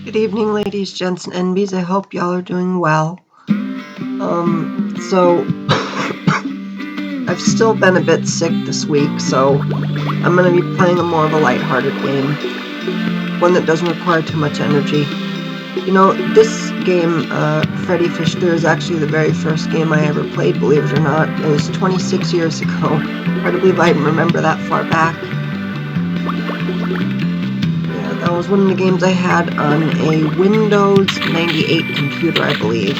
Good evening, ladies, gents, and NBs. I hope y'all are doing well. So I've still been a bit sick this week, so I'm going to be playing a more of a lighthearted game. One that doesn't require too much energy. You know, this game, Freddi Fish 3, is actually the very first game I ever played, believe it or not. It was 26 years ago. Hard to believe I even remember that far back. That was one of the games I had on a Windows 98 computer, I believe.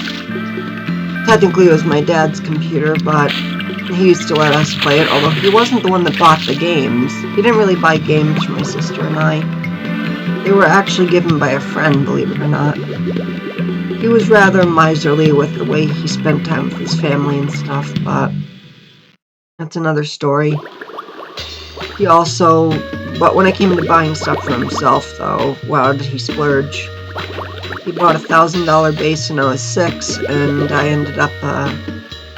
Technically it was my dad's computer, but he used to let us play it, although he wasn't the one that bought the games. He didn't really buy games for my sister and I. They were actually given by a friend, believe it or not. He was rather miserly with the way he spent time with his family and stuff, but that's another story. He also... But when it came to buying stuff for himself, though, wow, did he splurge. He bought a $1,000 base when I was 6, and I ended up, oh,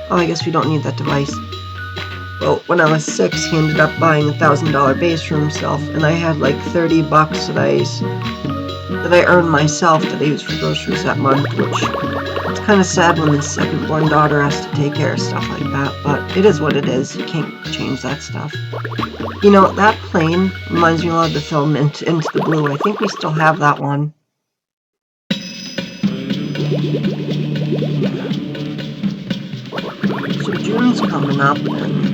I guess we don't need that device. Well, when I was 6, he ended up buying a $1,000 base for himself, and I had like 30 bucks that I earned myself that I used for groceries that month, which it's kind of sad when his second-born daughter has to take care of stuff like that, but it is what it is. You can't change that stuff. You know, that plane reminds me a lot of the film Into the Blue. I think we still have that one. So June's coming up, and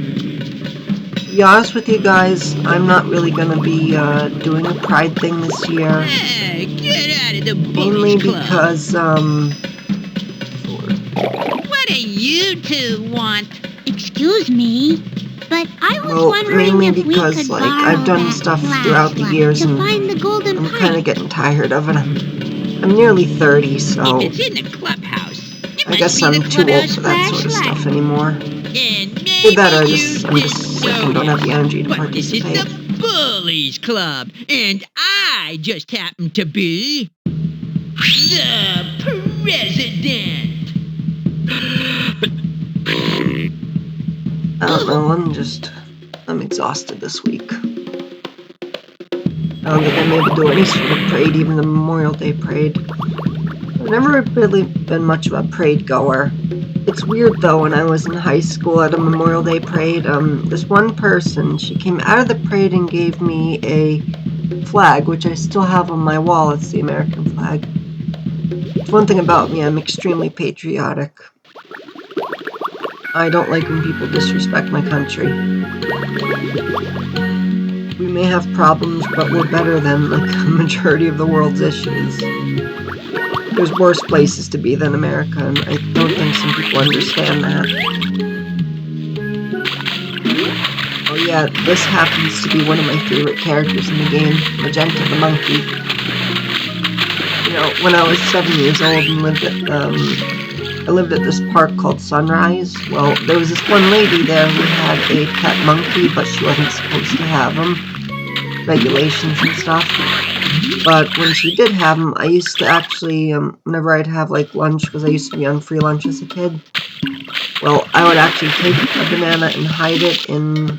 to be honest with you guys, I'm not really going to be doing a Pride thing this year. Hey, get out of the mainly club. Because, What do you two want? Excuse me, but I was well, wondering mainly if because, we could like, I've done stuff throughout the years, and I'm kind of getting tired of it. I'm nearly 30, so If it's in the clubhouse, I guess I'm too old for that sort of stuff anymore. Either that or I'm just sick and don't have the energy to participate. This is the Bullies Club, and I just happen to be the president. I don't know, I'm exhausted this week. I don't think I'm able to do any sort of parade, even the Memorial Day parade. I've never really been much of a parade goer. It's weird though, when I was in high school at a Memorial Day parade, this one person, she came out of the parade and gave me a flag, which I still have on my wall. It's the American flag. It's one thing about me, I'm extremely patriotic. I don't like when people disrespect my country. We may have problems, but we're better than like a majority of the world's issues. There's worse places to be than America, and I don't think some people understand that. Oh yeah, this happens to be one of my favorite characters in the game, Magenta the monkey. You know, when I was 7 years old and I lived at this park called Sunrise. Well, there was this one lady there who had a pet monkey, but she wasn't supposed to have them. Regulations and stuff. But when she did have them, I used to actually, whenever I'd have like lunch, because I used to be on free lunch as a kid, well, I would actually take a banana and hide it in,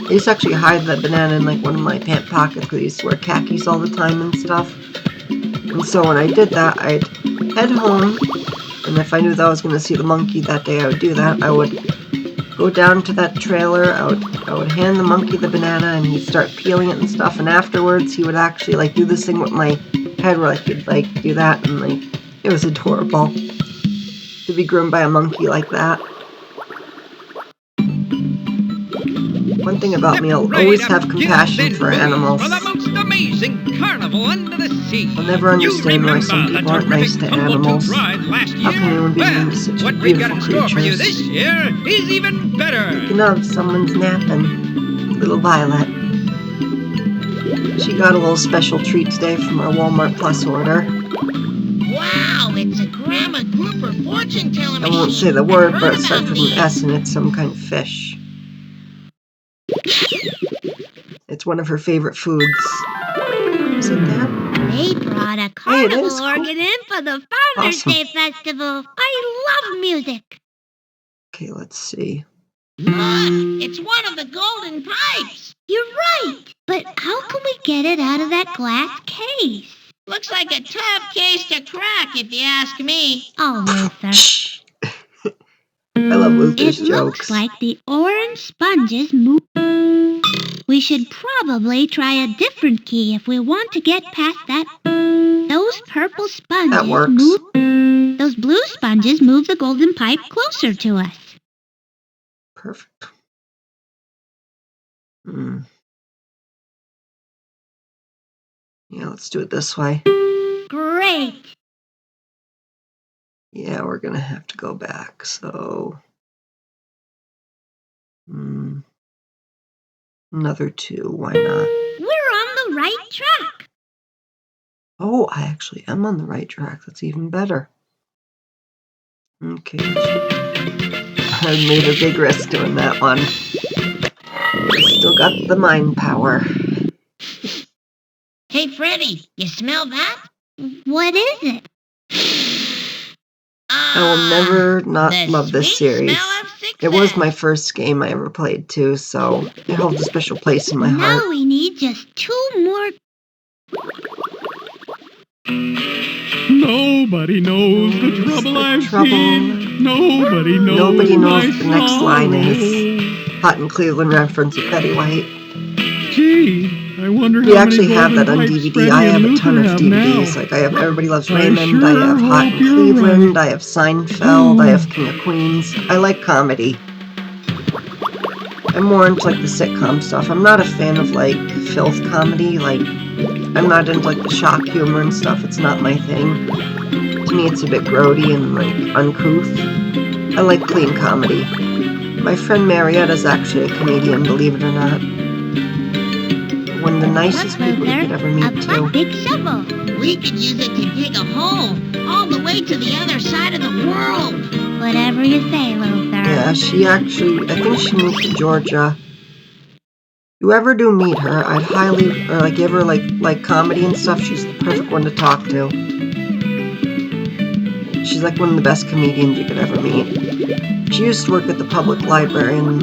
I used to actually hide that banana in like one of my pant pockets, because I used to wear khakis all the time and stuff. And so when I did that, I'd head home, and if I knew that I was going to see the monkey that day, I would do that. I would go down to that trailer, I would hand the monkey the banana, and he'd start peeling it and stuff, and afterwards he would actually like do this thing with my head where he'd like do that, and like it was adorable to be groomed by a monkey like that. One thing about me, I'll always have compassion for animals. I'll never understand why some people aren't nice to animals. How can anyone be mean to such beautiful creatures? This year is even better. Speaking of, someone's napping. Little Violet. She got a little special treat today from our Walmart Plus order. Wow, it's a grandma grouper fortune teller machine. I won't say the word, but it starts with an S and it's some kind of fish. It's one of her favorite foods. Is it that? They brought a carnival organ in for the Founders Day Festival. I love music. Okay, let's see. Look, it's one of the golden pipes. You're right, but how can we get it out of that glass case? Looks like a tough case to crack, if you ask me. Oh, Luther. Shh. I love Luther's It jokes. looks like the orange sponges move. We should probably try a different key if we want to get past that. Those purple sponges That works. move. Those blue sponges move the golden pipe closer to us. Perfect. Yeah, let's do it this way. Great. Yeah, we're gonna have to go back, so... Another 2, why not? We're on the right track. Oh, I actually am on the right track. That's even better. Okay. I made a big risk doing that one. Still got the mind power. Hey, Freddi, you smell that? What is it? I will never not the love this sweet series. smell of success. It was my first game I ever played too, so it holds a special place in my heart. Now we need just 2 more. Nobody knows the trouble I've seen. Nobody knows. Nobody knows my what the next line is. sorrow. Hot and Cleveland reference with Freddi White. Gee, I wonder We how many actually have that on golden pipes DVD. Freddi I have and a ton of Luther have DVDs. now. Like I have Everybody Loves I Raymond, sure I have Hot hope and you're Cleveland, right. I have Seinfeld, I have King of Queens. I like comedy. I'm more into like the sitcom stuff. I'm not a fan of like filth comedy. Like I'm not into like the shock humor and stuff. It's not my thing. To me, it's a bit grody and like uncouth. I like clean comedy. My friend Marietta's actually a comedian, believe it or not. One of the nicest Look, people you Luther, could ever meet a too. big shovel. We could use it to dig a hole all the way to the other side of the world. Whatever you say, Luther. Yeah, she actually, I think she moved to Georgia. If you ever do meet her, I'd highly, or like give her like comedy and stuff, she's the perfect one to talk to. She's like one of the best comedians you could ever meet. She used to work at the public library, and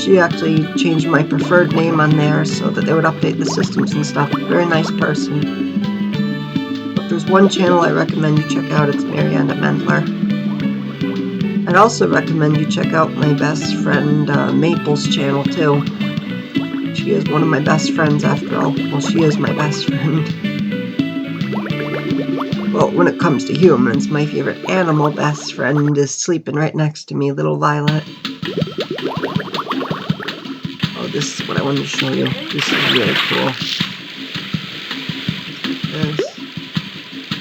she actually changed my preferred name on there so that they would update the systems and stuff. Very nice person. If there's one channel I recommend you check out, it's Mariana Mendler. I'd also recommend you check out my best friend Maple's channel too. She is one of my best friends after all. Well, she is my best friend. Well, when it comes to humans, my favorite animal best friend is sleeping right next to me, little Violet. Oh, this is what I wanted to show you. This is really cool. Yes.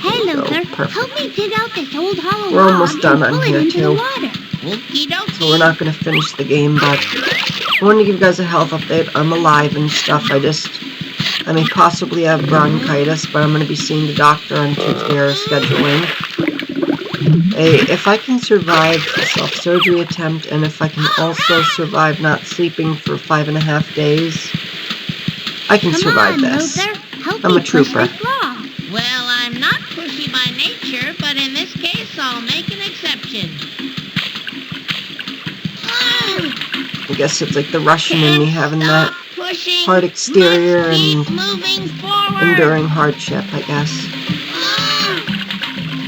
Hey, Luther, perfect. help me dig out this old hollow We're log almost done and on pull here, it into too. the water. Okie dokie. So we're not going to finish the game, but I wanted to give you guys a health update. I'm alive and stuff. I may possibly have bronchitis, but I'm going to be seeing the doctor on Tuesday scheduling. If I can survive the self-surgery attempt, and if I can also survive not sleeping for 5.5 days, I can Come survive on, this. Luther, help I'm me a trooper. push this log. Well, I'm not pushy by nature, but in this case, I'll make an exception. I guess it's like the Russian in me having that Pushing. hard exterior Must keep and moving forward. enduring hardship, I guess.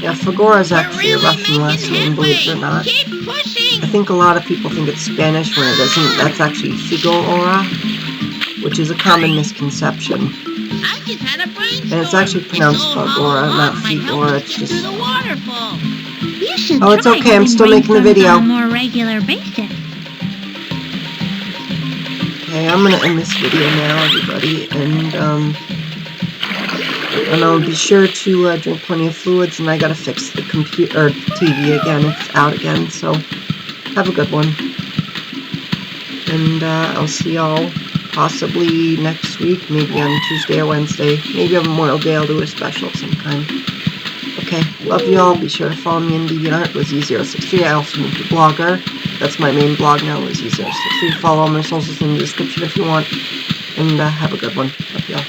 Yeah, Fagora is actually a Russian last name, believe it or not. Keep pushing. I think a lot of people think it's Spanish when it isn't. That's actually Figora, which is a common misconception. I just had a brainstorm. And it's actually pronounced This old Fagora, hollow not log might help Figora. us It's get just... to the waterfall. You should Oh, it's try okay, I'm having still making the brainstorms video. on a more regular basis. Okay, I'm gonna end this video now, everybody, and I'll be sure to drink plenty of fluids, and I gotta fix the computer, or TV again, it's out again, so have a good one. And I'll see y'all possibly next week, maybe on Tuesday or Wednesday, maybe on Memorial Day I'll do a special of some kind. Okay, love y'all, be sure to follow me on DeviantArt, Lizzie063, I also moved to Blogger. That's my main blog now, Lizzie063. Follow all my socials in the description if you want. And have a good one. Love y'all.